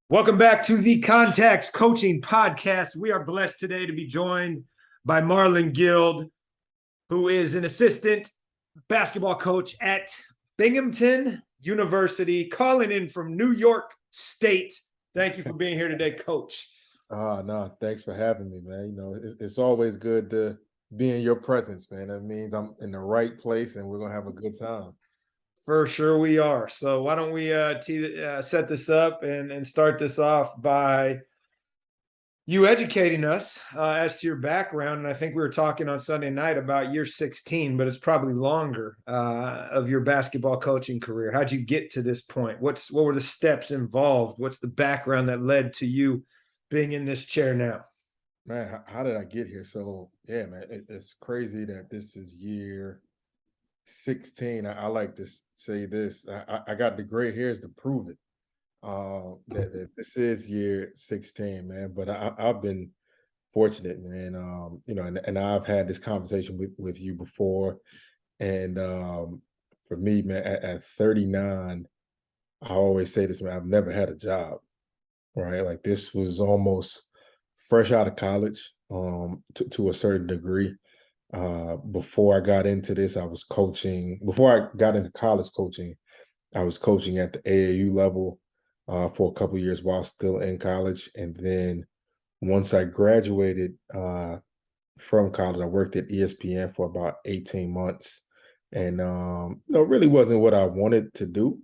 Welcome back to the Context Coaching Podcast. We are blessed today to be joined by Marlon Guild, who is an assistant basketball coach at Binghamton University, calling in from New York State. Thank you for being here today, Coach. No, thanks for having me, man. It's always good to be in your presence, man. That means I'm in the right place and we're gonna have a good time. For sure we are. So why don't we set this up and start this off by you educating us as to your background. And I think we were talking on Sunday night about year 16, but it's probably longer of your basketball coaching career. How'd you get to this point? What were the steps involved? What's the background that led to you being in this chair now? Man, how did I get here? So yeah, man, it's crazy that this is year 16. I like to say this. I got the gray hairs to prove it. That this is year 16, man. But I've been fortunate, man. And I've had this conversation with you before. And for me, man, at 39, I always say this, man, I've never had a job, right? Like this was almost fresh out of college, to a certain degree. Before I got into this, I was coaching. Before I got into college coaching, I was coaching at the AAU level for a couple of years while still in college. And then once I graduated from college, I worked at ESPN for about 18 months. And it really wasn't what I wanted to do.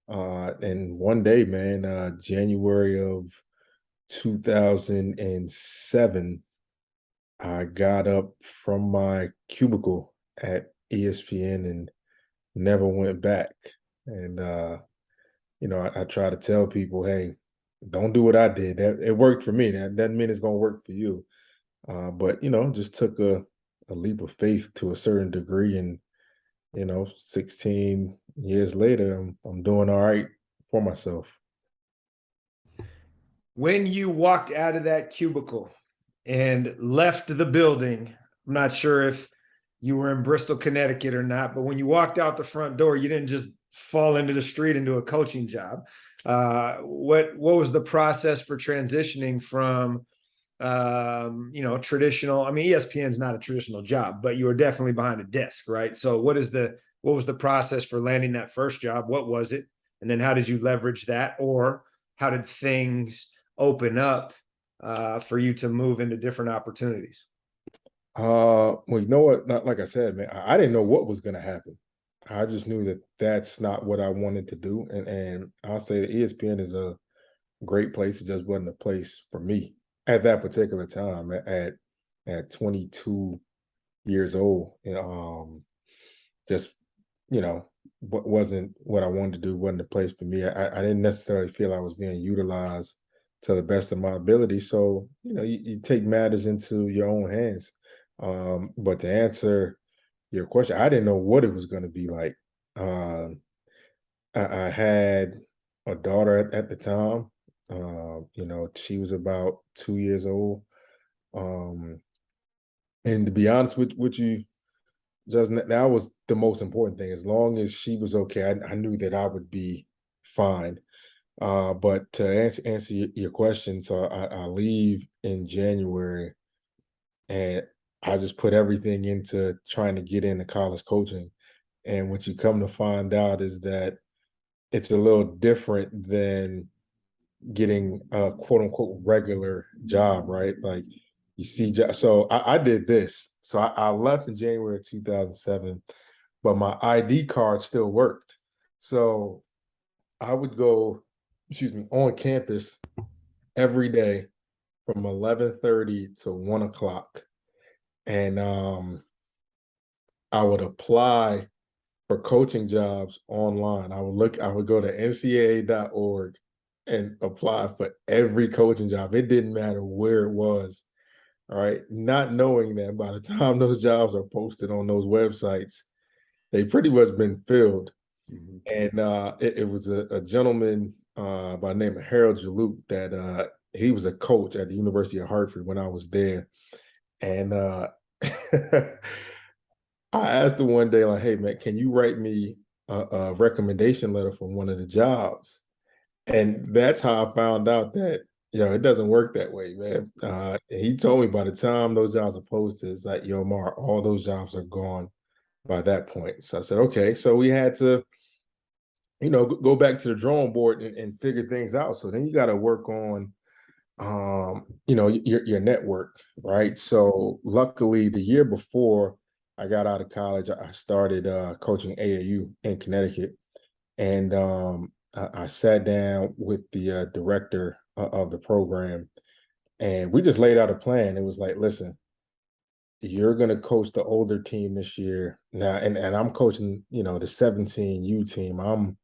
And one day, man, January of 2007, I got up from my cubicle at ESPN and never went back. And I try to tell people, hey, don't do what I did. That it worked for me. That doesn't mean it's gonna work for you. But just took a leap of faith to a certain degree, and 16 years later, I'm doing all right for myself. When you walked out of that cubicle and left the building, I'm not sure if you were in Bristol, Connecticut or not, but when you walked out the front door, you didn't just fall into the street into a coaching job. What was the process for transitioning from traditional? I mean, ESPN is not a traditional job, but you were definitely behind a desk, right? So what was the process for landing that first job? What was it? And then how did you leverage that, or how did things open up for you to move into different opportunities? Well, you know what? Not like I said, man, I didn't know what was going to happen. I just knew that that's not what I wanted to do, and I'll say that ESPN is a great place. It just wasn't a place for me at that particular time. At 22 years old, just what wasn't what I wanted to do. Wasn't a place for me. I didn't necessarily feel I was being utilized to the best of my ability. So you take matters into your own hands. But to answer your question, I didn't know what it was going to be like. Um, I had a daughter at the time. She was about 2 years old. Um, and to be honest with you, just that was the most important thing. As long as she was okay, I knew that I would be fine. But to answer your question, so I leave in January, and I just put everything into trying to get into college coaching. And what you come to find out is that it's a little different than getting a quote unquote regular job, right? Like so I did this. So I left in January of 2007, but my ID card still worked. So I would go, on campus every day from 11:30 to 1 o'clock. And I would apply for coaching jobs online. I would go to ncaa.org and apply for every coaching job. It didn't matter where it was. All right. Not knowing that by the time those jobs are posted on those websites, they pretty much been filled. Mhm. And it was a gentleman by the name of Harold Jalute that he was a coach at the University of Hartford when I was there. And I asked him one day, like, hey, man, can you write me a recommendation letter for one of the jobs? And that's how I found out that, it doesn't work that way, man. He told me by the time those jobs are posted, it's like, yo, Mar, all those jobs are gone by that point. So I said, okay. So we had to, go back to the drawing board and figure things out. So then you got to work on, your network, right? So luckily, the year before I got out of college, I started coaching AAU in Connecticut, and I sat down with the director of the program, and we just laid out a plan. It was like, listen, you're going to coach the older team this year now, and I'm coaching, the 17 U team. I'm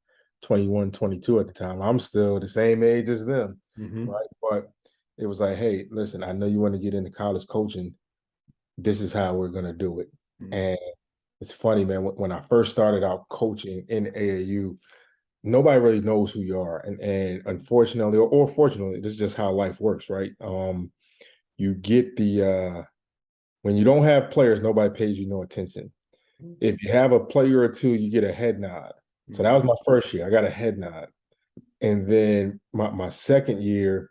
21, 22 at the time. I'm still the same age as them, Mhm. right? But it was like, hey, listen, I know you want to get into college coaching. This is how we're going to do it. Mhm. And it's funny, man, when I first started out coaching in AAU, nobody really knows who you are. And unfortunately, or fortunately, this is just how life works, right? You get when you don't have players, nobody pays you no attention. If you have a player or two, you get a head nod. So that was Mhm. my first year. I got a head nod. And then my second year,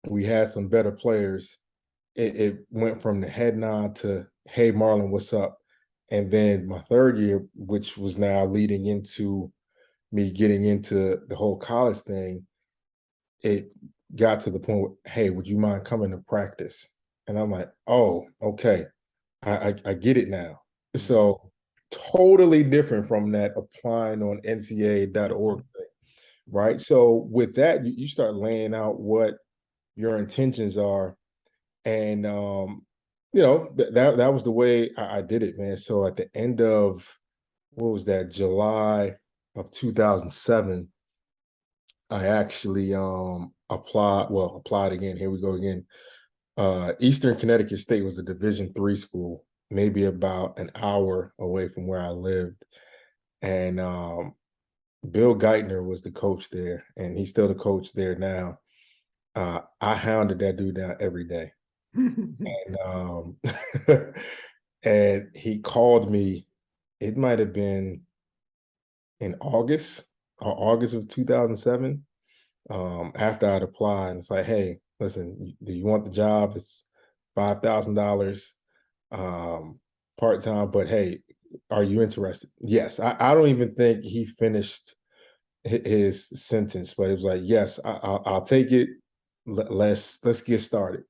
we had some better players. It went from the head nod to, hey, Marlon, what's up? And then my third year, which was now leading into me getting into the whole college thing, it got to the point where, hey, would you mind coming to practice? And I'm like, oh, okay. I get it now. Mhm. So totally different from that applying on NCAA.org thing, right? So with that, you start laying out what your intentions are. And that was the way I did it, man. So at the end of, what was that, July of 2007, I actually applied again. Here we go again. Eastern Connecticut State was a Division III school, maybe about an hour away from where I lived. And Bill Geithner was the coach there, and he's still the coach there now. I hounded that dude down every day. And and he called me, it might have been in August or August of 2007, after I'd applied. And it's like, hey, listen, do you want the job? It's $5,000, part-time, but hey, are you interested? Yes. I don't even think he finished his sentence, but it was like, yes, I'll take it. Let's get started.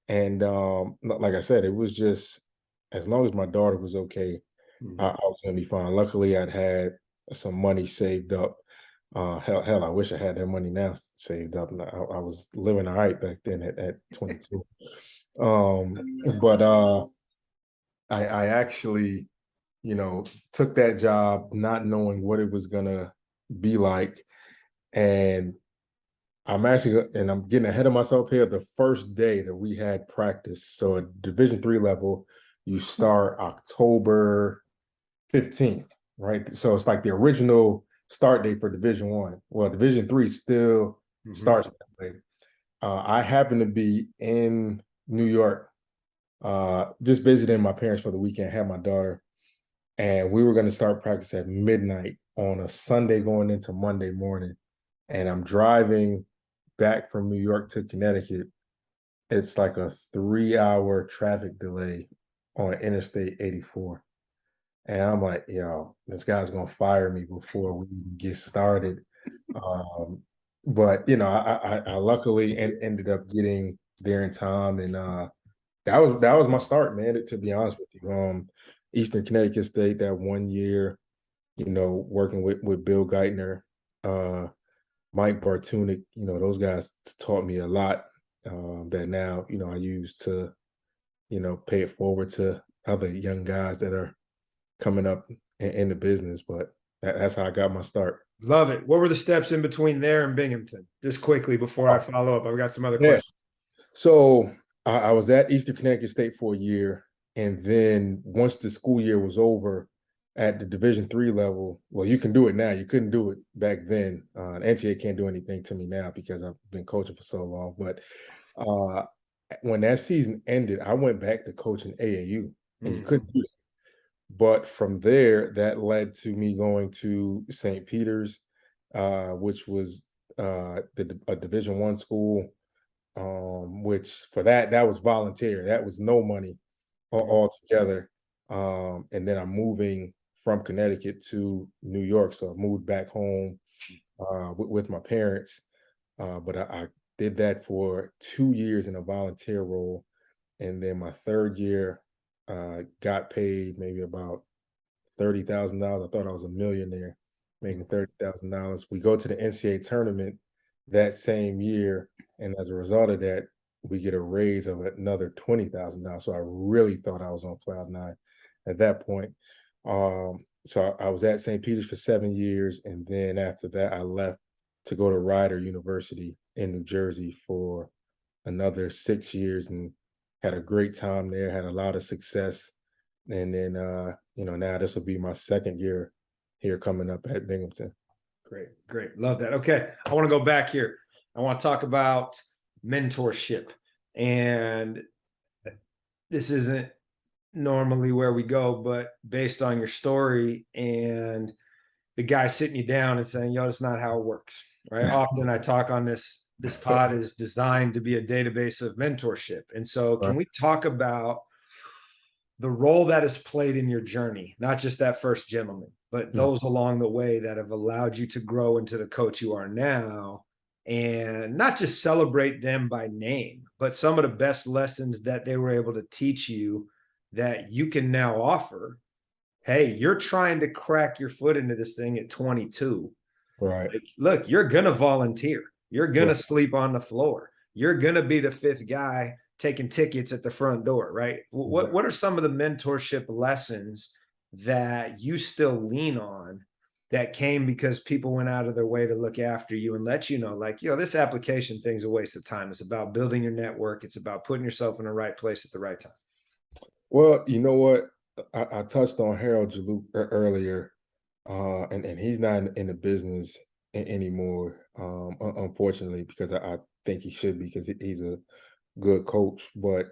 And like I said, it was just, as long as my daughter was okay, I Mhm. was gonna be fine. Luckily, I'd had some money saved up. Hell, I wish I had that money now saved up. I was living all right back then at 22. But I actually, took that job not knowing what it was gonna be like, and I'm getting ahead of myself here. The first day that we had practice, so at Division III level, you start October 15th, right? So it's like the original start date for Division I. Well, Division III still Mhm. starts that way. I happen to be in New York, just visiting my parents for the weekend, had my daughter, and we were going to start practice at midnight on a Sunday going into Monday morning. And I'm driving back from New York to Connecticut. It's like a 3-hour traffic delay on Interstate 84. And I'm like, yo, this guy's gonna fire me before we even get started. Um, but I luckily ended up getting there in time, and that was my start, man. To be honest with you, Eastern Connecticut State that one year, working with Bill Geithner, uh, Mike Bartunik, those guys taught me a lot, that now I use to pay it forward to other young guys that are coming up in the business. But that's how I got my start. Love it. What were the steps in between there and Binghamton? Just quickly before I Oh, follow up, I've got some other yeah. questions. So I was at Eastern Connecticut State for a year, and then once the school year was over, at the Division III level, well, you can do it now. You couldn't do it back then. The NCAA can't do anything to me now because I've been coaching for so long. But uh, when that season ended, I went back to coaching AAU, and you Mhm. couldn't do it. But from there, that led to me going to St. Peter's, which was a Division I school, which for that was volunteer. That was no money Mhm. altogether. And then I'm moving from Connecticut to New York, so I moved back home with my parents. But I did that for 2 years in a volunteer role, and then my third year, got paid maybe about $30,000. I thought I was a millionaire making $30,000. We go to the NCAA tournament that same year, and as a result of that, we get a raise of another $20,000. So I really thought I was on cloud nine at that point. So I was at St. Peter's for 7 years, and then after that, I left to go to Rider University in New Jersey for another 6 years and had a great time there, had a lot of success. And then, now this will be my second year here coming up at Binghamton. Great, great. Love that. Okay. I want to go back here. I want to talk about mentorship. And this isn't normally where we go, but based on your story and the guy sitting you down and saying, yo, that's not how it works. Right. Often I talk on this pod is designed to be a database of mentorship. And so Right. can we talk about the role that is played in your journey, not just that first gentleman, but Mm. those along the way that have allowed you to grow into the coach you are now, and not just celebrate them by name, but some of the best lessons that they were able to teach you that you can now offer. Hey, you're trying to crack your foot into this thing at 22. Right. Like, look, you're going to volunteer. You're going Right. to sleep on the floor. You're going to be the fifth guy taking tickets at the front door, right? Right. What are some of the mentorship lessons that you still lean on that came because people went out of their way to look after you and let you know, like, this application thing's a waste of time. It's about building your network. It's about putting yourself in the right place at the right time. Well, you know what? I touched on Harold Jalou earlier, and he's not in the business anymore, unfortunately, because I think he should be because he's a good coach. But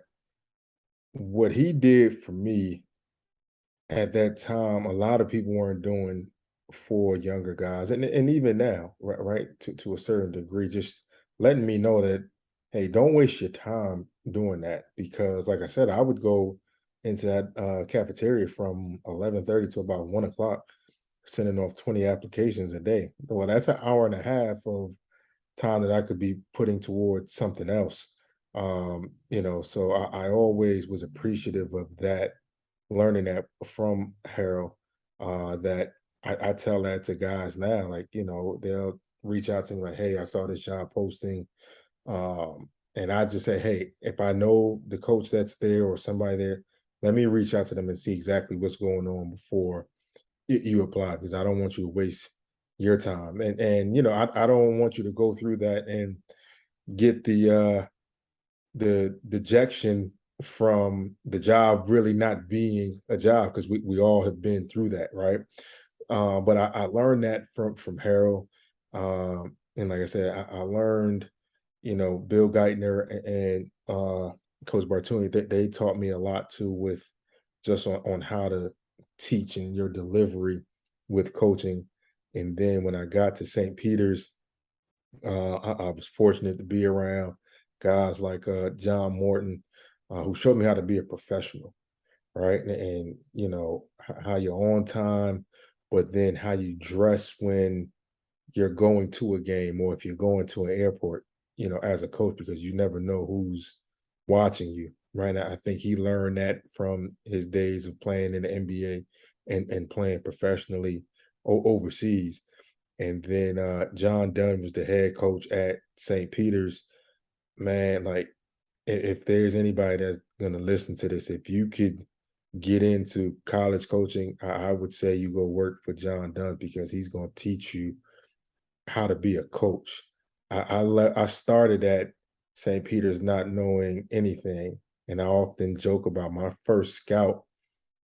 what he did for me at that time, a lot of people weren't doing for younger guys, and even now, right, to a certain degree, just letting me know that, hey, don't waste your time doing that because, like I said, I would go into that cafeteria from 11:30 to about 1 o'clock, sending off 20 applications a day. Well, that's an hour and a half of time that I could be putting towards something else. So I always was appreciative of that, learning that from Harold. That I tell that to guys now, like, they'll reach out to me like, hey, I saw this job posting. And I just say, hey, if I know the coach that's there or somebody there, let me reach out to them and see exactly what's going on before you apply, because I don't want you to waste your time. And I don't want you to go through that and get the dejection from the job really not being a job, because we all have been through that, right? But I learned that from Harold. And like I said, I learned, Bill Geithner and Coach Bartuni, they taught me a lot too, with just on how to teach and your delivery with coaching. And then when I got to St. Peter's, I was fortunate to be around guys like John Morton, who showed me how to be a professional, right? And how you're on time, but then how you dress when you're going to a game or if you're going to an airport, as a coach, because you never know who's watching you, right? I think he learned that from his days of playing in the NBA and playing professionally overseas. And then John Dunn was the head coach at St. Peter's. Man, like, if there's anybody that's going to listen to this, if you could get into college coaching, I would say you go work for John Dunn, because he's going to teach you how to be a coach. I started at St. Peter's not knowing anything, and I often joke about my first scout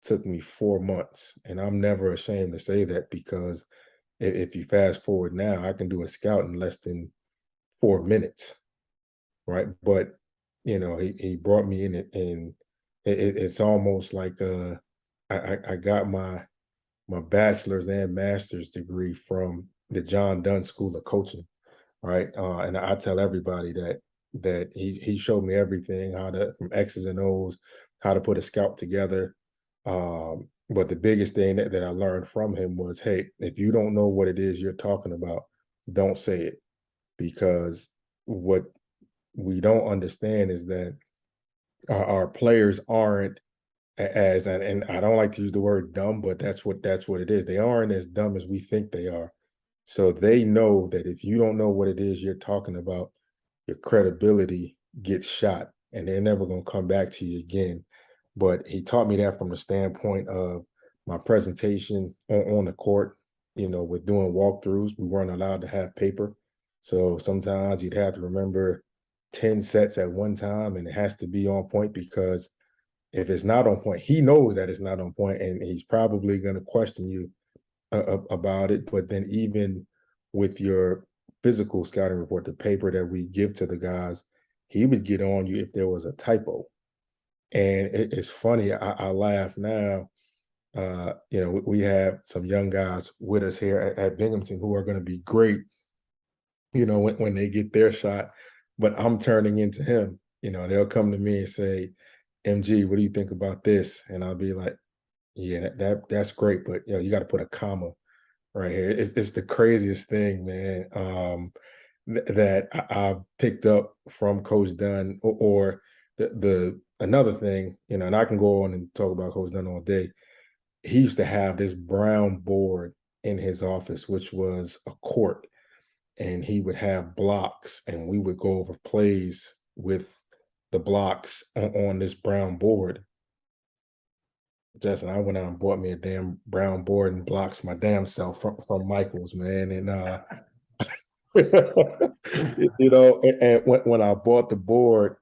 took me 4 months, and I'm never ashamed to say that, because if you fast forward now, I can do a scout in less than 4 minutes, right? But he brought me in it, and it's almost like I got my bachelor's and master's degree from the John Dunn School of Coaching. right? And I tell everybody that he showed me everything, how to from X's and O's, how to put a scout together. But the biggest thing that I learned from him was, hey, if you don't know what it is you're talking about, don't say it, because what we don't understand is that our players aren't as and I don't like to use the word dumb, but that's what it is. They aren't as dumb as we think they are. So they know that if you don't know what it is you're talking about, your credibility gets shot and they're never going to come back to you again. But he taught me that from the standpoint of my presentation on the court. With doing walkthroughs, we weren't allowed to have paper. So sometimes you'd have to remember 10 sets at one time, and it has to be on point, because if it's not on point, he knows that it's not on point, and he's probably going to question you about it. But then even with your physical scouting report, the paper that we give to the guys, he would get on you if there was a typo. And it's funny, I laugh now. We have some young guys with us here at Binghamton who are going to be great, when they get their shot. But I'm turning into him. They'll come to me and say, MG, what do you think about this? And I'll be like, yeah, that's great, but you got to put a comma right here. It's the craziest thing, man. That I've picked up from Coach Dunn, or the another thing, and I can go on and talk about Coach Dunn all day. He used to have this brown board in his office, which was a court, and he would have blocks, and we would go over plays with the blocks on this brown board. Justin, I went out and bought me a damn brown board and blocks my damn self from Michael's, man. And and when I bought the board,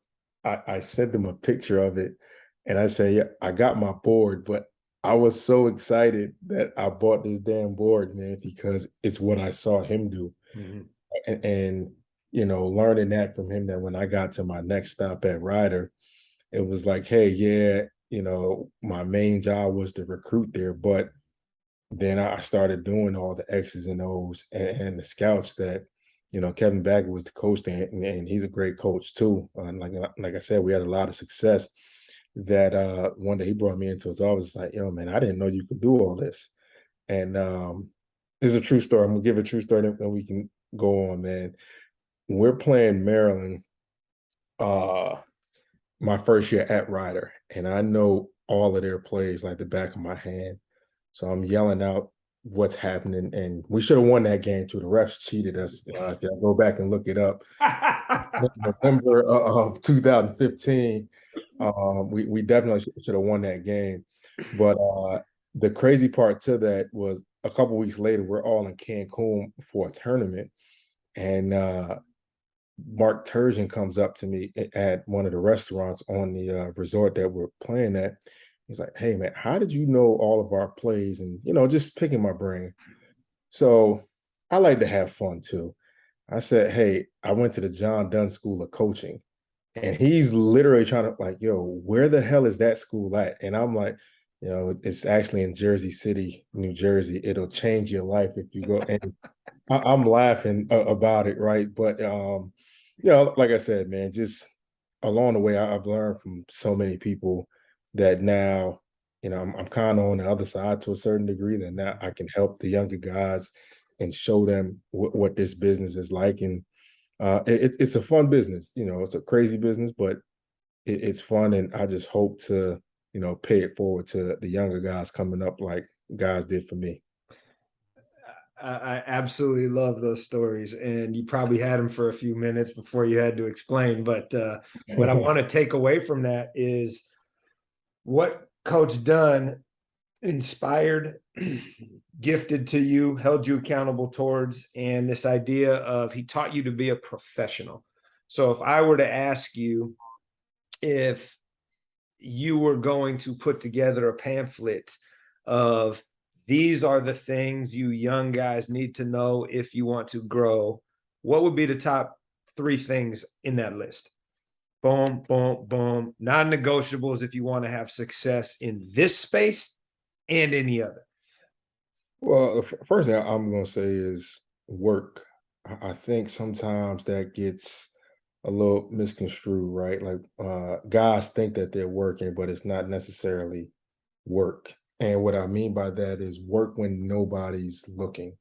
I sent them a picture of it, and I say, yeah, I got my board, but I was so excited that I bought this damn board, man, because it's what I saw him do. Mhm. And learning that from him, that when I got to my next stop at Ryder, it was like, hey, yeah, my main job was to recruit there, but then I started doing all the X's and O's and the scouts that, Kevin Baggett was the coach there, and he's a great coach too. Like I said, we had a lot of success. That one day he brought me into his office, like, yo, man, I didn't know you could do all this. And it's a true story. I'm gonna give a true story, and we can go on, man. We're playing Maryland my first year at Ryder, and I know all of their plays like the back of my hand. So I'm yelling out what's happening, and we should have won that game too. The refs cheated us. If you go back and look it up, November of 2015, we definitely should have won that game. But the crazy part to that was a couple weeks later, we're all in Cancun for a tournament, and Mark Turgeon comes up to me at one of the restaurants on the resort that we're playing at. He's like, "Hey, man, how did you know all of our plays?" And just picking my brain. So I like to have fun too. I said, "Hey, I went to the John Dunn School of Coaching," and he's literally trying to like, "Yo, where the hell is that school at?" And I'm like, it's actually in Jersey City, New Jersey. It'll change your life if you go. And I'm laughing about it, right? But like I said, man, just along the way, I've learned from so many people that now, I'm kind of on the other side to a certain degree. That now I can help the younger guys and show them what this business is like. And it's a fun business. It's a crazy business, but it's fun. And I just hope to, pay it forward to the younger guys coming up, like guys did for me. I absolutely love those stories, and you probably had them for a few minutes before you had to explain. But what I want to take away from that is what Coach Dunn inspired, gifted to you, held you accountable towards, and this idea of he taught you to be a professional. So if I were to ask you if you were going to put together a pamphlet of these are the things you young guys need to know if you want to grow, what would be the top 3 things in that list? Boom, boom, boom. Non-negotiables if you want to have success in this space and any other. Well, the first thing I'm going to say is work I think sometimes that gets a little misconstrued, right? Like guys think that they're working, but it's not necessarily work. And what I mean by that is work when nobody's looking,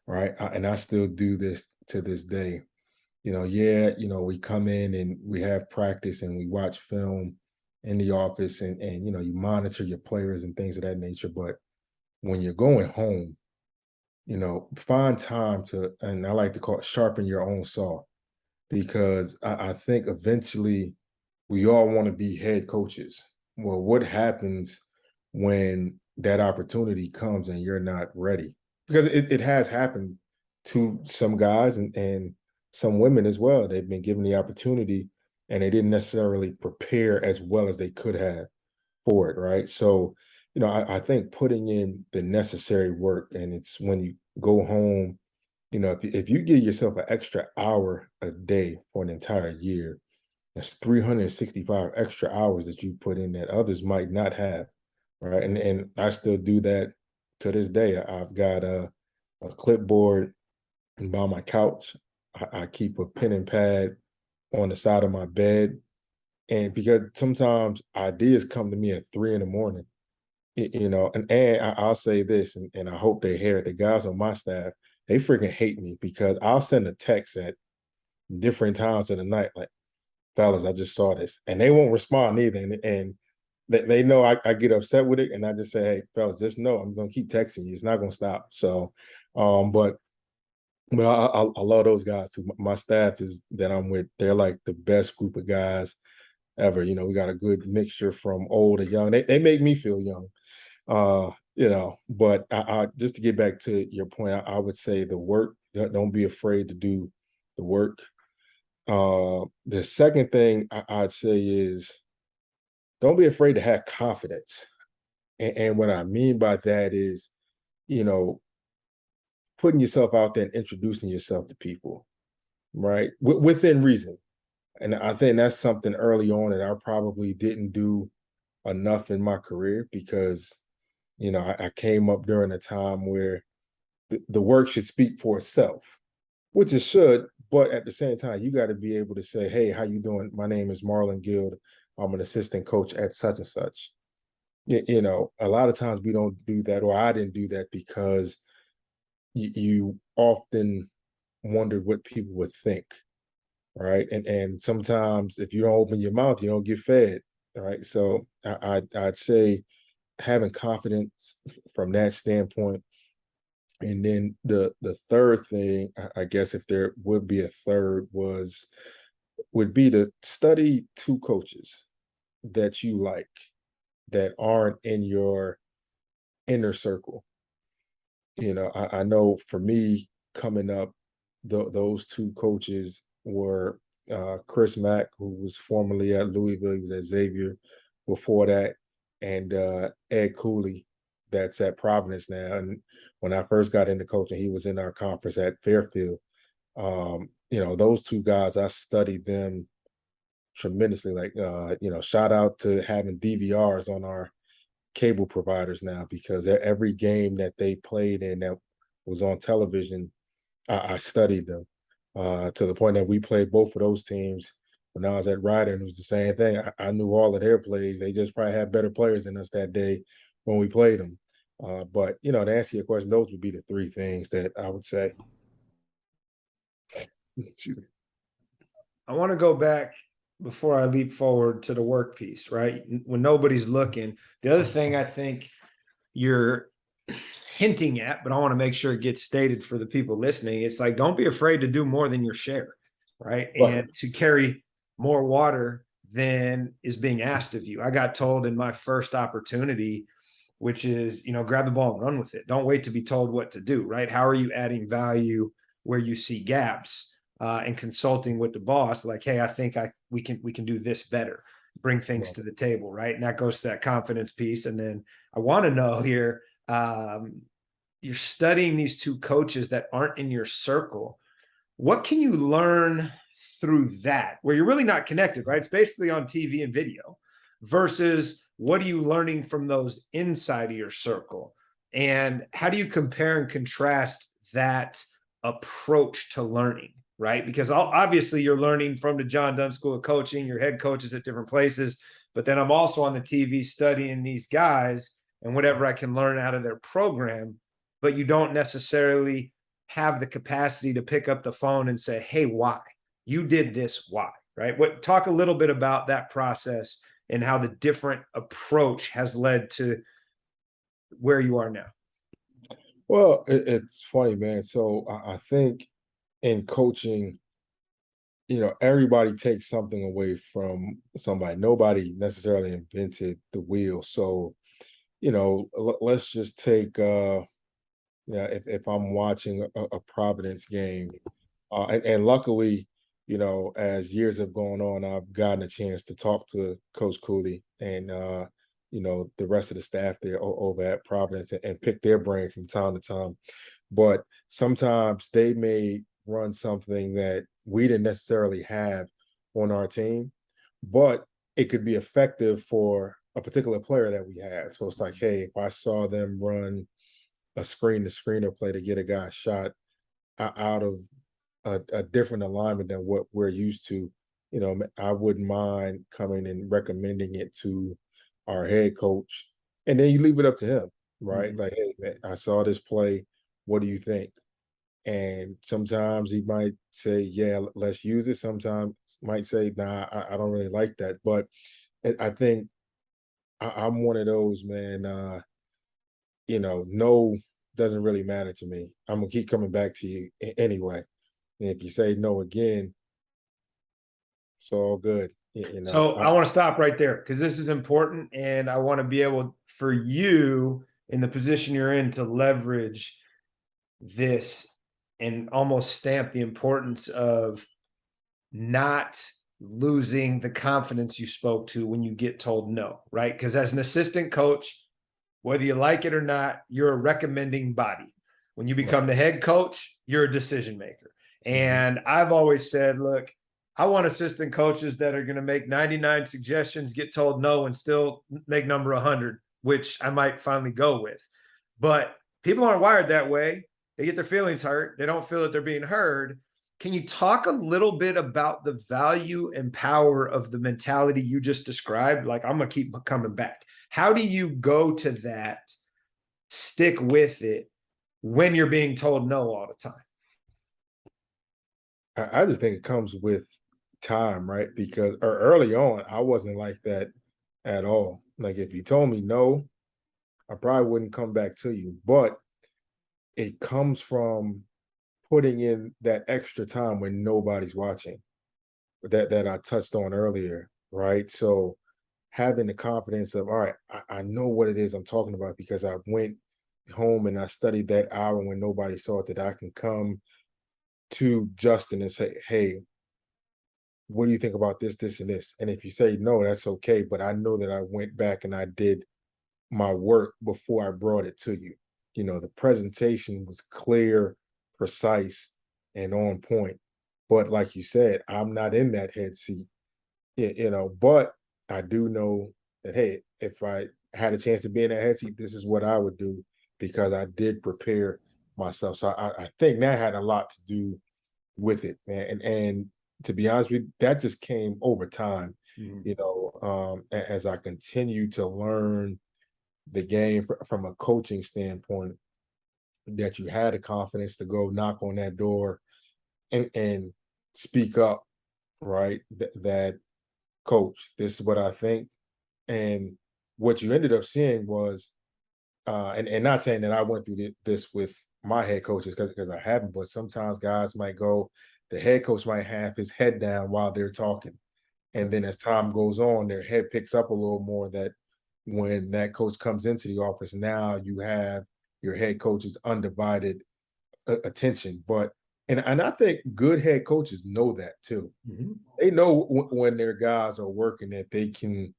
right? And I still do this to this day. Yeah, we come in and we have practice and we watch film in the office and you monitor your players and things of that nature. But when you're going home, find time to, and I like to call it sharpen your own saw, because I think eventually we all want to be head coaches. Well, what happens when that opportunity comes and you're not ready? Because it has happened to some guys and some women as well. They've been given the opportunity and they didn't necessarily prepare as well as they could have for it, right? So, I think putting in the necessary work, and it's when you go home, if you give yourself an extra hour a day for an entire year, that's 365 extra hours that you put in that others might not have, right? And I still do that to this day. I've got a clipboard by my couch. I keep a pen and pad on the side of my bed. And because sometimes ideas come to me at 3 in the morning, I'll say this, and I hope they hear it. The guys on my staff, they freaking hate me because I'll send a text at different times of the night, like, fellas, I just saw this. And they won't respond either. And they know I get upset with it. And I just say, hey, fellas, just know I'm going to keep texting you. It's not going to stop. So, but I love those guys too. My staff is that I'm with, they're like the best group of guys ever. We got a good mixture from old to young. They make me feel young. But I just to get back to your point, I would say the work, don't be afraid to do the work. The second thing I'd say is don't be afraid to have confidence. And what I mean by that is, you know, putting yourself out there and introducing yourself to people, right? Within reason. And I think that's something early on that I probably didn't do enough in my career because, I came up during a time where the work should speak for itself, which it should, but at the same time, you got to be able to say, hey, how you doing? My name is Marlon Guild. I'm an assistant coach at such and such. A lot of times we don't do that, or I didn't do that because you often wondered what people would think, right? And sometimes if you don't open your mouth, you don't get fed, right? So I'd say having confidence from that standpoint. And then the third thing, I guess if there would be a third, would be to study two coaches that you like that aren't in your inner circle. I know for me coming up, those two coaches were Chris Mack, who was formerly at Louisville, he was at Xavier before that, and Ed Cooley, that's at Providence now. And when I first got into coaching, he was in our conference at Fairfield. Those two guys, I studied them tremendously. Like, shout out to having DVRs on our cable providers now because every game that they played in that was on television, I studied them to the point that we played both of those teams when I was at Ryder, and it was the same thing. I knew all of their plays. They just probably had better players than us that day when we played them. But to answer your question, those would be the three things that I would say. I want to go back before I leap forward to the work piece, right? When nobody's looking. The other thing I think you're hinting at, but I want to make sure it gets stated for the people listening. It's like, don't be afraid to do more than your share, right? Right. And to carry more water than is being asked of you. I got told in my first opportunity, which is, grab the ball and run with it. Don't wait to be told what to do, right? How are you adding value where you see gaps? And consulting with the boss, like, hey, I think we can do this better, bring things Right. to the table, right? And that goes to that confidence piece. And then I want to know here, you're studying these two coaches that aren't in your circle. What can you learn through that where you're really not connected, right? It's basically on TV and video versus what are you learning from those inside of your circle? And how do you compare and contrast that approach to learning, right? Because obviously you're learning from the John Dunn School of Coaching, your head coaches at different places, but then I'm also on the TV studying these guys and whatever I can learn out of their program, but you don't necessarily have the capacity to pick up the phone and say, hey, why? You did this, why? Right? Talk a little bit about that process and how the different approach has led to where you are now. Well, it's funny, man. So I think in coaching, everybody takes something away from somebody. Nobody necessarily invented the wheel. So, let's just take, if I'm watching a Providence game, and luckily, as years have gone on, I've gotten a chance to talk to Coach Cooley and the rest of the staff there over at Providence, and pick their brain from time to time. But sometimes they may run something that we didn't necessarily have on our team, but it could be effective for a particular player that we had. So it's like, hey, if I saw them run a screen to screener play to get a guy shot out of a different alignment than what we're used to, I wouldn't mind coming and recommending it to our head coach. And then you leave it up to him, right? Mhm. Like, hey, man, I saw this play. What do you think? And sometimes he might say, yeah, let's use it. Sometimes might say, nah, I don't really like that. But I think I'm one of those, man. No doesn't really matter to me. I'm gonna keep coming back to you anyway. And if you say no again, it's all good. So I want to stop right there because this is important. And I want to be able for you in the position you're in to leverage this and almost stamp the importance of not losing the confidence you spoke to when you get told no, right? Because as an assistant coach, whether you like it or not, you're a recommending body. When you become the head coach, you're a decision maker. And I've always said, look, I want assistant coaches that are going to make 99 suggestions, get told no, and still make number 100, which I might finally go with. But people aren't wired that way. They get their feelings hurt. They don't feel that they're being heard. Can you talk a little bit about the value and power of the mentality you just described? Like, I'm going to keep coming back. How do you go to that, stick with it when you're being told no all the time? I just think it comes with time, right? Because early on, I wasn't like that at all. Like if you told me no, I probably wouldn't come back to you. But it comes from putting in that extra time when nobody's watching. That I touched on earlier, right? So having the confidence of, all right, I know what it is I'm talking about because I went home and I studied that hour when nobody saw it, that I can come to Justin and say, hey, what do you think about this, this, and this? And if you say no, that's okay. But I know that I went back and I did my work before I brought it to you. The presentation was clear, precise, and on point. But like you said, I'm not in that head seat, but I do know that, hey, if I had a chance to be in that head seat, this is what I would do because I did prepare myself. So I think that had a lot to do with it, man. And to be honest with you, that just came over time, as I continue to learn the game from a coaching standpoint, that you had the confidence to go knock on that door and speak up, right? That coach, this is what I think. And what you ended up seeing was, and not saying that I went through this with my head coaches because I haven't, but sometimes guys might go, the head coach might have his head down while they're talking. And then as time goes on, their head picks up a little more, that when that coach comes into the office, now you have your head coach's undivided attention. And I think good head coaches know that too. Mm-hmm. They know when their guys are working that they can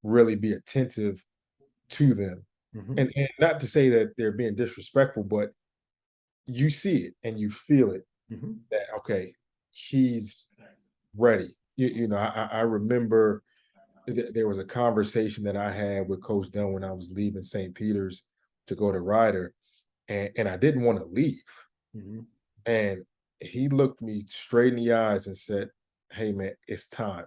really be attentive to them. Mm-hmm. And not to say that they're being disrespectful, but you see it and you feel it Mm-hmm. that, okay, he's ready. I remember there was a conversation that I had with Coach Dunn when I was leaving St. Peter's to go to Ryder, and I didn't want to leave. Mm-hmm. And he looked me straight in the eyes and said, "Hey man, it's time.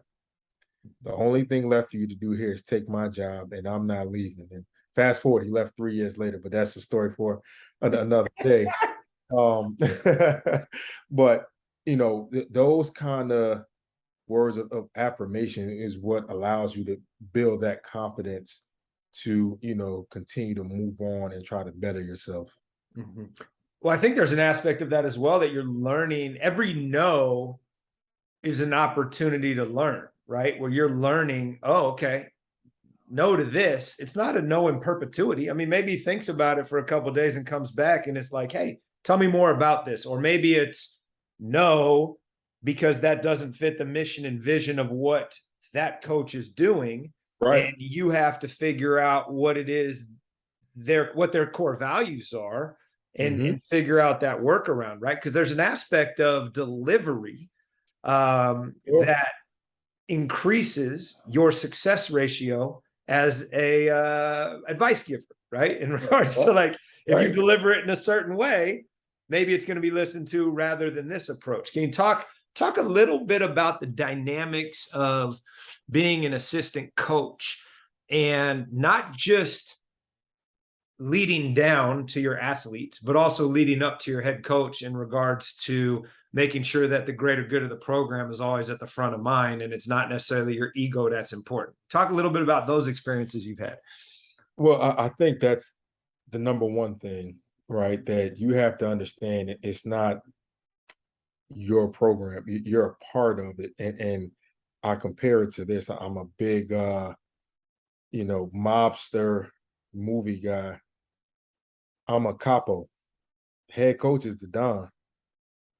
The only thing left for you to do here is take my job, and I'm not leaving." And fast forward, he left 3 years later, but that's the story for another day. Um, but those kind of words of affirmation is what allows you to build that confidence to continue to move on and try to better yourself. Mhm. Well, I think there's an aspect of that as well, that you're learning. Every no is an opportunity to learn, right? Where you're learning, oh, okay, no to this. It's not a no in perpetuity. I mean, maybe he thinks about it for a couple of days and comes back and it's like, hey, tell me more about this. Or maybe it's no, because that doesn't fit the mission and vision of what that coach is doing. Right. And you have to figure out what it is, what their core values are, Hmm. and figure out that workaround, right? Because there's an aspect of delivery Sure. that increases your success ratio as a advice giver, right? In regards to, like, if you Right. deliver it in a certain way, maybe it's going to be listened to rather than this approach. Can you talk a little bit about the dynamics of being an assistant coach, and not just leading down to your athletes, but also leading up to your head coach, in regards to making sure that the greater good of the program is always at the front of mind, and it's not necessarily your ego that's important. Talk a little bit about those experiences you've had. Well, I think that's the number one thing, right? That you have to understand it's not your program. You're a part of it. And I compare it to this. I'm a big mobster movie guy. I'm a capo. Head coach is the Don.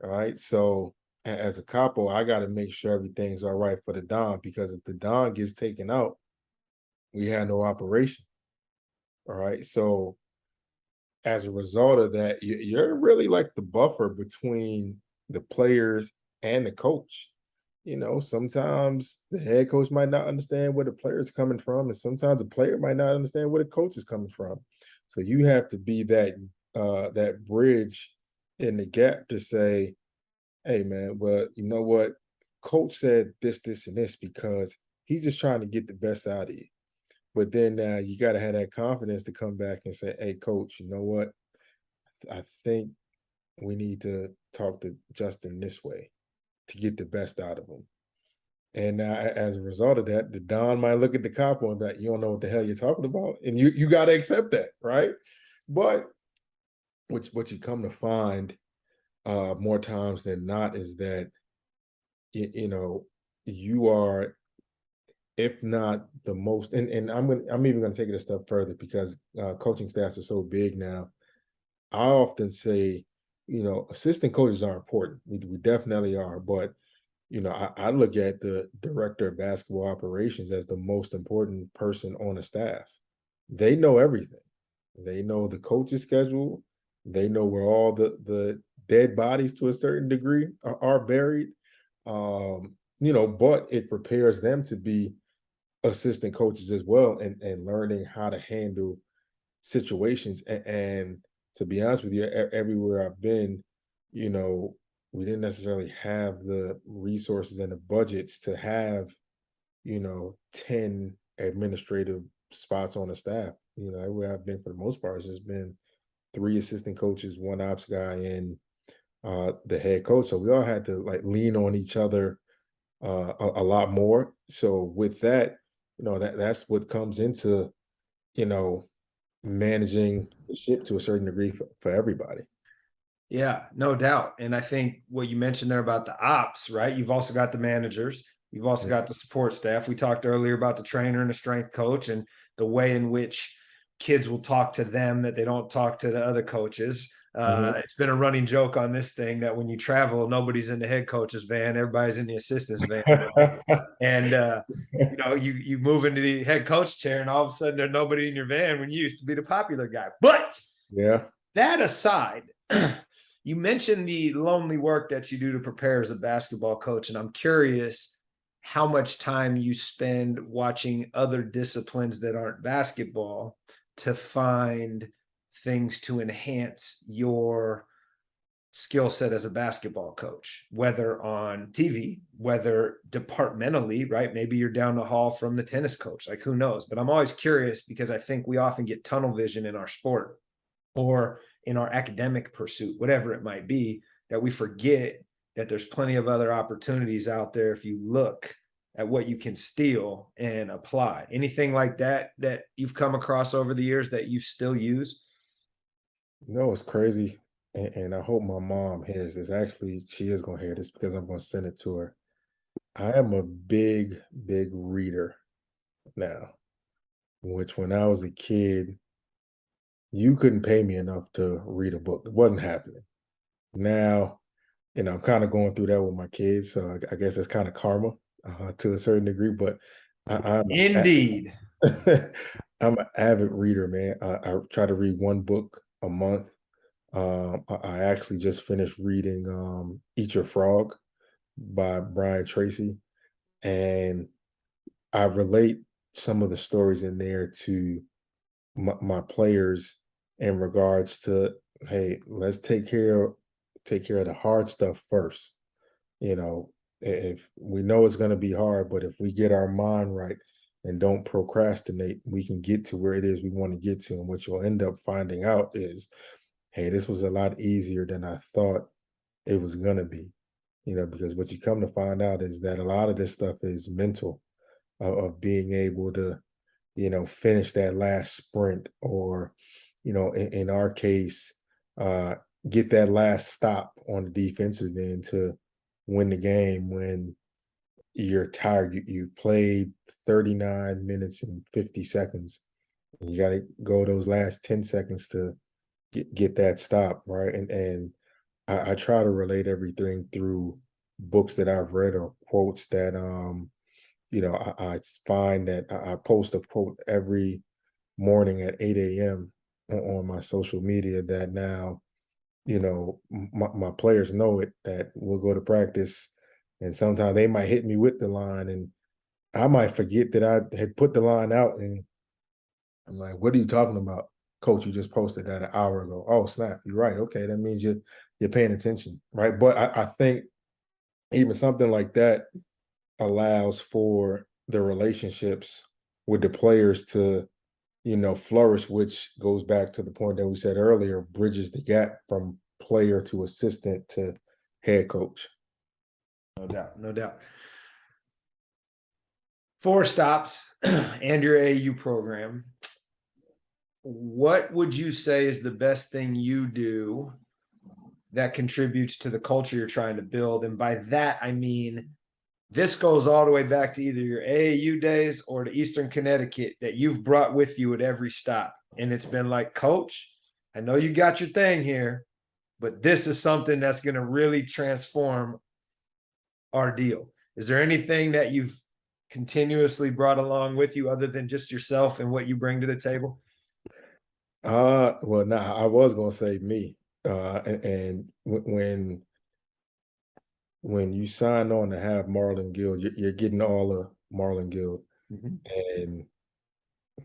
All right. So as a capo, I gotta make sure everything's all right for the Don, because if the Don gets taken out, we have no operation. All right. So as a result of that, you're really like the buffer between the players and the coach. Sometimes the head coach might not understand where the player is coming from, and sometimes the player might not understand where the coach is coming from. So you have to be that bridge in the gap to say, "Hey, man, well, you know what? Coach said this, this, and this because he's just trying to get the best out of you." But then you got to have that confidence to come back and say, "Hey, coach, you know what? I think we need to talk to Justin this way to get the best out of him." And as a result of that, the Don might look at the cop on that, "You don't know what the hell you're talking about," and you got to accept that, right? But what you come to find more times than not is that you are, if not the most, and I'm even gonna take it a step further, because coaching staffs are so big now. I often say, assistant coaches are important. We definitely are. But, I look at the director of basketball operations as the most important person on the staff. They know everything. They know the coach's schedule. They know where all the dead bodies to a certain degree are buried. But it prepares them to be assistant coaches as well, and learning how to handle situations. And to be honest with you, everywhere I've been, you know, we didn't necessarily have the resources and the budgets to have, 10 administrative spots on the staff. Everywhere I've been, for the most part, it's just been three assistant coaches, one ops guy, and the head coach. So we all had to like lean on each other a lot more. So with that, that's what comes into, you know, managing the ship to a certain degree for everybody. Yeah, no doubt. And I think what you mentioned there about the ops, right? You've also got the managers, you've also Mm. got the support staff. We talked earlier about the trainer and the strength coach, and the way in which kids will talk to them that they don't talk to the other coaches. Mhm. It's been a running joke on this thing that when you travel, nobody's in the head coach's van, everybody's in the assistant's van, right? And you move into the head coach chair, and all of a sudden there's nobody in your van when you used to be the popular guy. But Yeah. that aside, you mentioned the lonely work that you do to prepare as a basketball coach, and I'm curious how much time you spend watching other disciplines that aren't basketball to find things to enhance your skill set as a basketball coach, whether on TV, whether departmentally, right? Maybe you're down the hall from the tennis coach, like who knows? But I'm always curious because I think we often get tunnel vision in our sport or in our academic pursuit, whatever it might be, that we forget that there's plenty of other opportunities out there if you look at what you can steal and apply. Anything like that that you've come across over the years that you still use? No, it's crazy. And I hope my mom hears this. Actually, she is going to hear this because I'm going to send it to her. I am a big, big reader now, which when I was a kid, you couldn't pay me enough to read a book. It wasn't happening. Now, I'm kind of going through that with my kids. So I guess that's kind of karma to a certain degree, but I'm Indeed. I'm an avid reader, man. I try to read one book a month. I actually just finished reading Eat Your Frog by Brian Tracy, and I relate some of the stories in there to my players in regards to, hey, let's take care of the hard stuff first. You know, if we know it's going to be hard, but if we get our mind right and don't procrastinate, we can get to where it is we want to get to. And what you'll end up finding out is, hey, this was a lot easier than I thought it was going to be. Because what you come to find out is that a lot of this stuff is mental, of being able to, finish that last sprint, or, in our case, uh, get that last stop on the defensive end to win the game when you're tired. You played 39 minutes and 50 seconds. And you got to go those last 10 seconds to get that stop, right? And I try to relate everything through books that I've read or quotes that I find that I post a quote every morning at 8 a.m. On my social media that now, my players know it, that we'll go to practice and sometimes they might hit me with the line and I might forget that I had put the line out, and I'm like, what are you talking about? Coach, you just posted that an hour ago. Oh, snap, you're right. Okay, that means you're paying attention, right? But I think even something like that allows for the relationships with the players to, flourish, which goes back to the point that we said earlier, bridges the gap from player to assistant to head coach. No doubt. No doubt. 4 stops and your AU program. What would you say is the best thing you do that contributes to the culture you're trying to build? And by that, I mean, this goes all the way back to either your AAU days or to Eastern Connecticut that you've brought with you at every stop. And it's been like, Coach, I know you got your thing here, but this is something that's going to really transform our deal. Is there anything that you've continuously brought along with you other than just yourself and what you bring to the table? Well, nah, I was gonna say me. And when you sign on to have Marlon Guild, you're getting all of Marlon Guild, Mhm. and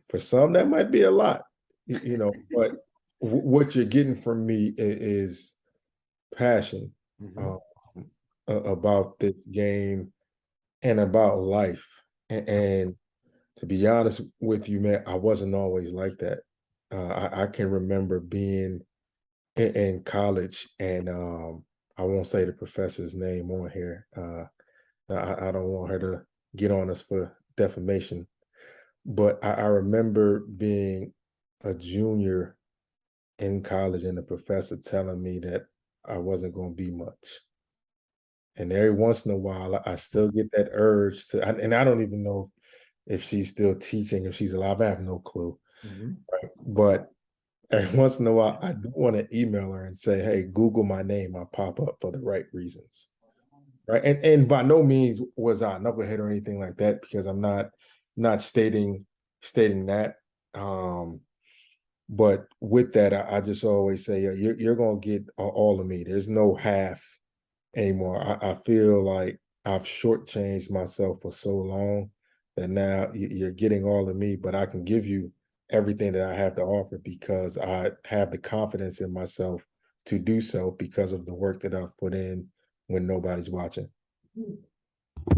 for some that might be a lot, But what you're getting from me is passion, Mhm. um, about this game and about life. And to be honest with you, man, I wasn't always like that. I can remember being in college, and I won't say the professor's name on here. I don't want her to get on us for defamation, but I remember being a junior in college and the professor telling me that I wasn't going to be much. And every once in a while, I still get that urge to, and I don't even know if she's still teaching, if she's alive. I have no clue. Mhm. But every once in a while, I do want to email her and say, "Hey, Google my name. I'll pop up for the right reasons." Right. And by no means was I a knucklehead or anything like that, because I'm not stating that. Um, but with that, I just always say, yeah, you're gonna get all of me. There's no half anymore. I feel like I've shortchanged myself for so long that now you're getting all of me, but I can give you everything that I have to offer because I have the confidence in myself to do so because of the work that I've put in when nobody's watching.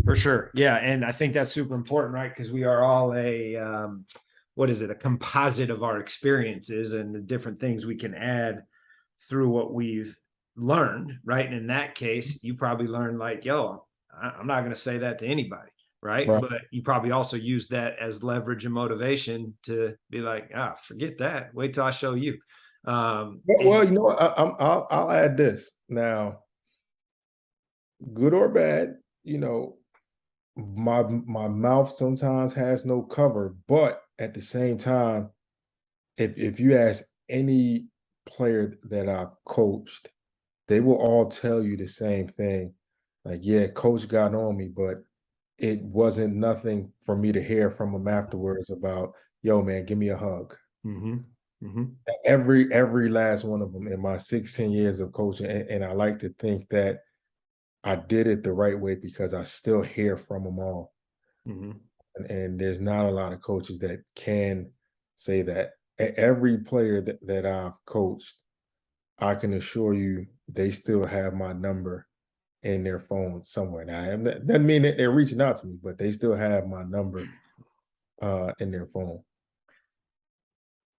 For sure. Yeah. And I think that's super important, right? Because we are all what is it? A composite of our experiences and the different things we can add through what we've learned, right? And in that case, you probably learned like, yo, I'm not going to say that to anybody, right? Right. But you probably also use that as leverage and motivation to be like, forget that. Wait till I show you. Well, you know what? I'll add this now, good or bad. You know, my mouth sometimes has no cover, but at the same time, if you ask any player that I've coached, they will all tell you the same thing. Like, yeah, coach got on me, but it wasn't nothing for me to hear from him afterwards about, yo, man, give me a hug. mm-hmm, mm-hmm, Every last one of them in my 16 years of coaching, and I like to think that I did it the right way because I still hear from them all. mm-hmm. And there's not a lot of coaches that can say that. Every player that I've coached, I can assure you they still have my number in their phone somewhere. Now, that doesn't mean that they're reaching out to me, but they still have my number in their phone.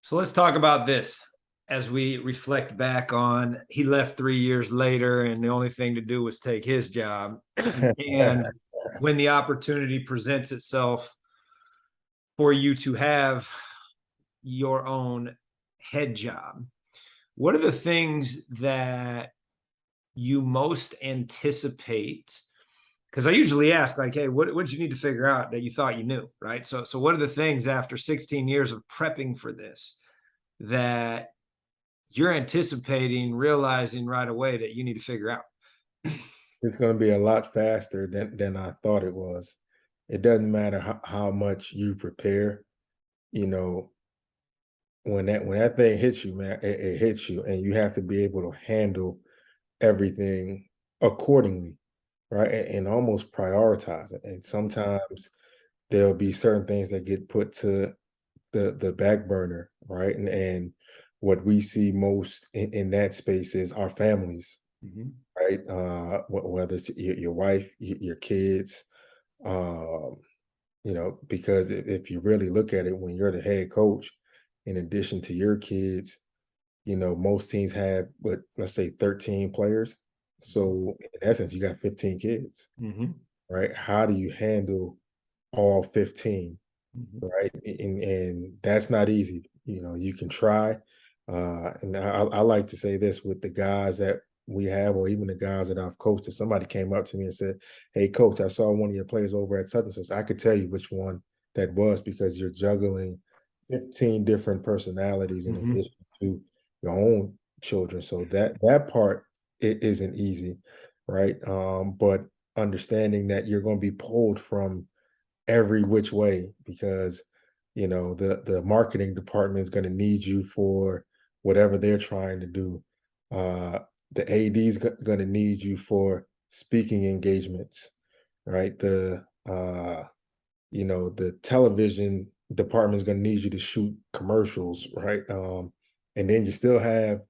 So let's talk about this as we reflect back on he left 3 years later and the only thing to do was take his job. And when the opportunity presents itself for you to have your own head job, what are the things that you most anticipate? Because I usually ask, like, hey, what did you need to figure out that you thought you knew, right? So what are the things after 16 years of prepping for this that you're anticipating, realizing right away that you need to figure out? It's going to be a lot faster than I thought it was. It doesn't matter how much you prepare, you know, when that thing hits you, man, it hits you, and you have to be able to handle everything accordingly, right? And almost prioritize it. And sometimes there'll be certain things that get put to the back burner, right? And what we see most in that space is our families, Mm-hmm. right? Whether it's your wife, your kids, um, because if you really look at it, when you're the head coach, in addition to your kids, most teams have, what, let's say 13 players. So in essence, you got 15 kids, Mm-hmm. right? How do you handle all 15? Mm-hmm. Right? And that's not easy. You can try. And I like to say this with the guys that we have, or even the guys that I've coached. If somebody came up to me and said, "Hey, coach, I saw one of your players over at such and such," I could tell you which one that was, because you're juggling 15 different personalities in Mm-hmm. addition to your own children. So that part, it isn't easy, right? But understanding that you're going to be pulled from every which way, because the marketing department is going to need you for whatever they're trying to do. The AD is going to need you for speaking engagements, right? The television department is going to need you to shoot commercials, right? And then you still have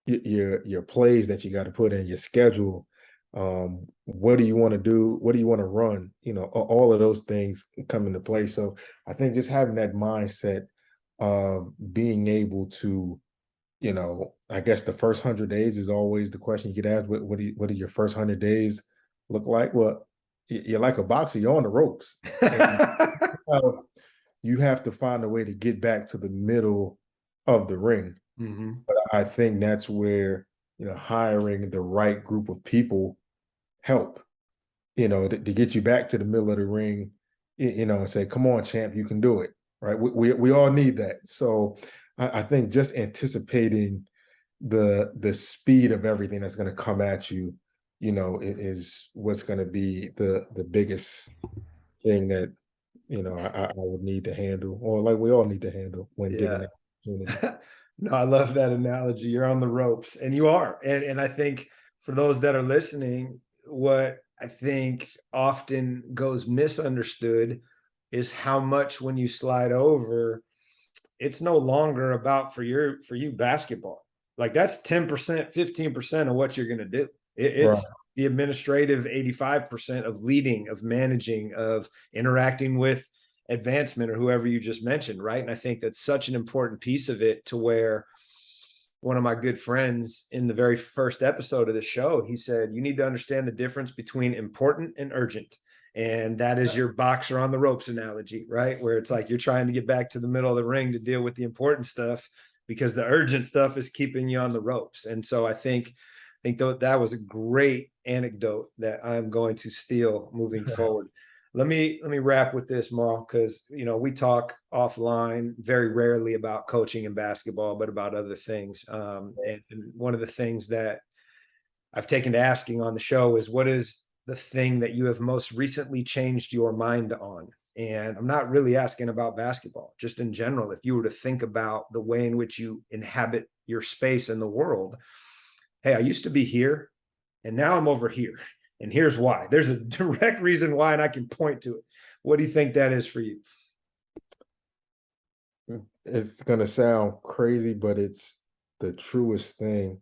your plays that you got to put in your schedule. What do you want to do? What do you want to run? All of those things come into play. So I think just having that mindset of being able to, I guess the first 100 days is always the question you get asked. What do your first 100 days look like? Well, you're like a boxer. You're on the ropes, and you have to find a way to get back to the middle of the ring. Mm-hmm. But I think that's where, hiring the right group of people help, to get you back to the middle of the ring, and say, "Come on, champ, you can do it." Right? We all need that. So I think just anticipating the speed of everything that's going to come at you, is what's going to be the biggest thing that I would need to handle, or like we all need to handle when given Yeah. that opportunity. No, I love that analogy. You're on the ropes, and you are. And I think for those that are listening, what I think often goes misunderstood is how much when you slide over, it's no longer about for you basketball. Like that's 10%, 15% of what you're going to do. Right. It's the administrative 85% of leading, of managing, of interacting with advancement or whoever you just mentioned, right? And I think that's such an important piece of it, to where one of my good friends in the very first episode of the show, he said, you need to understand the difference between important and urgent. And that is your boxer on the ropes analogy, right? Where it's like you're trying to get back to the middle of the ring to deal with the important stuff, because the urgent stuff is keeping you on the ropes. And so I think that was a great anecdote that I'm going to steal moving forward. Let me wrap with this, Marl, because we talk offline very rarely about coaching and basketball, but about other things. And one of the things that I've taken to asking on the show is, what is the thing that you have most recently changed your mind on? And I'm not really asking about basketball, just in general. If you were to think about the way in which you inhabit your space in the world, hey, I used to be here and now I'm over here. And here's why. There's a direct reason why, and I can point to it. What do you think that is for you? It's gonna sound crazy, but it's the truest thing.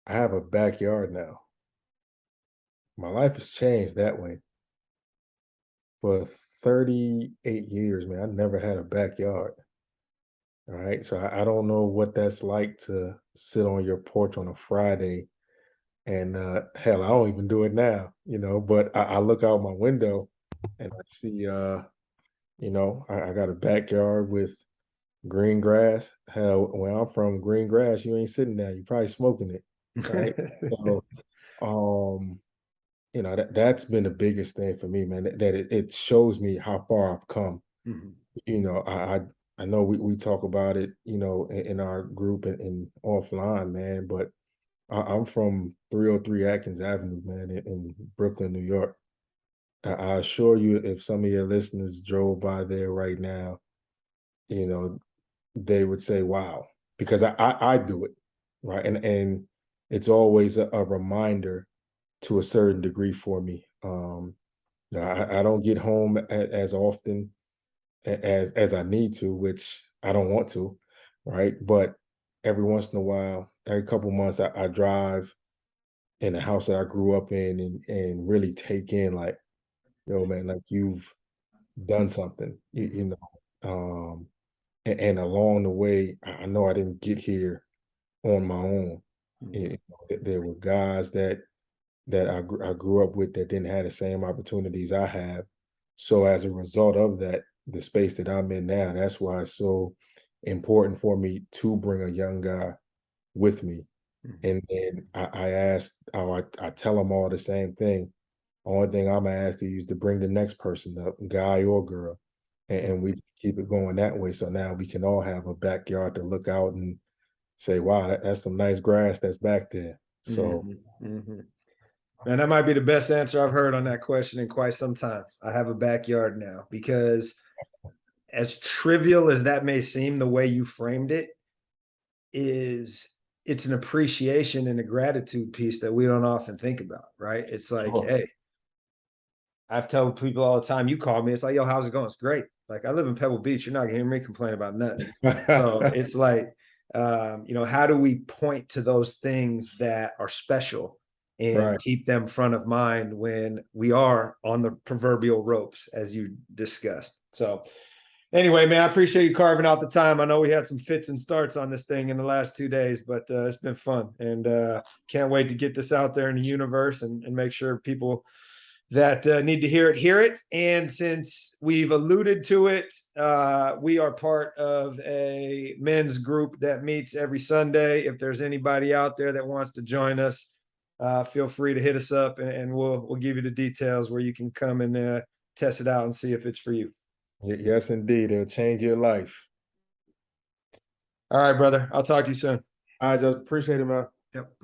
I have a backyard now. My life has changed that way. For 38 years, man, I never had a backyard. All right. So I don't know what that's like to sit on your porch on a Friday. And hell, I don't even do it now, but I look out my window and I see I got a backyard with green grass. Hell, where I'm from, green grass, you ain't sitting there. You're probably smoking it. Right. So um, that's been the biggest thing for me, man, that it shows me how far I've come. Mhm. You know, I know we talk about it, in our group and offline, man, but I'm from 303 Atkins Avenue, man, in Brooklyn, New York. I assure you, if some of your listeners drove by there right now, you know, they would say, "Wow," because I do it, right, and it's always a reminder to a certain degree for me. I don't get home as often as I need to, which I don't want to, right? But every once in a while, every couple months, I drive in the house that I grew up in and really take in, like, yo, man, like you've done something, and along the way, I know I didn't get here on my own. There were guys that I grew up with that didn't have the same opportunities I have. So as a result of that, the space that I'm in now, that's why it's so important for me to bring a young guy with me. Mhm. And then I asked, I tell them all the same thing. Only thing I'm gonna ask you is to bring the next person up, guy or girl, and we keep it going that way. So now we can all have a backyard to look out and say, "Wow, that's some nice grass that's back there." So Mhm. Mhm. Man, that might be the best answer I've heard on that question in quite some time. I have a backyard now, because as trivial as that may seem, the way you framed it is, it's an appreciation and a gratitude piece that we don't often think about, right? It's like, sure. hey, I've told people all the time, you call me, it's like, yo, how's it going? It's great. Like, I live in Pebble Beach. You're not gonna hear me complain about nothing. So it's like, how do we point to those things that are special and Right. keep them front of mind when we are on the proverbial ropes, as you discussed? So anyway, man, I appreciate you carving out the time. I know we had some fits and starts on this thing in the last 2 days, but it's been fun, and can't wait to get this out there in the universe, and make sure people that need to hear it. And since we've alluded to it, we are part of a men's group that meets every Sunday. If there's anybody out there that wants to join us, feel free to hit us up, and we'll give you the details where you can come and test it out and see if it's for you. Yes, indeed. It'll change your life. All right, brother. I'll talk to you soon. I just appreciate it, man. Yep.